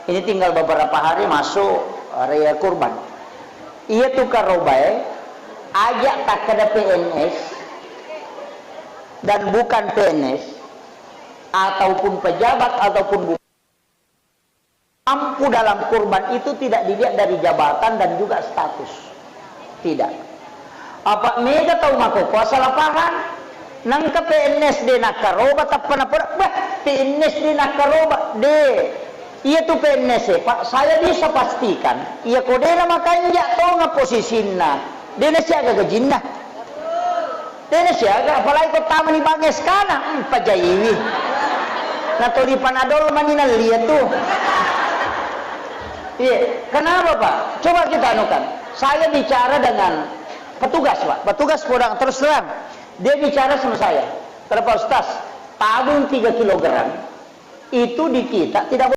Ini tinggal beberapa hari masuk raya kurban. Ia tukar robai, ajak tak ada PNS dan bukan PNS ataupun pejabat ataupun mampu dalam kurban itu tidak dilihat dari jabatan dan juga status. Tidak. Apa mega tahu mako kuasa lapangan nang ke PNS de nakaroba tapana-pana bah PNS de nakaroba de iya tuh PNS Pak, saya bisa pastikan iya kode nama kanjak tau nga posisinya dia siaga gajinna dia siaga apalagi kau taman ni banges kana pajayiwi na to di panadol manina lihat tuh iya kenapa Pak coba kita anukan saya bicara dengan petugas Pak petugas podang terus terang dia bicara sama saya kenapa Ustaz tabung 3 kg itu di kita tidak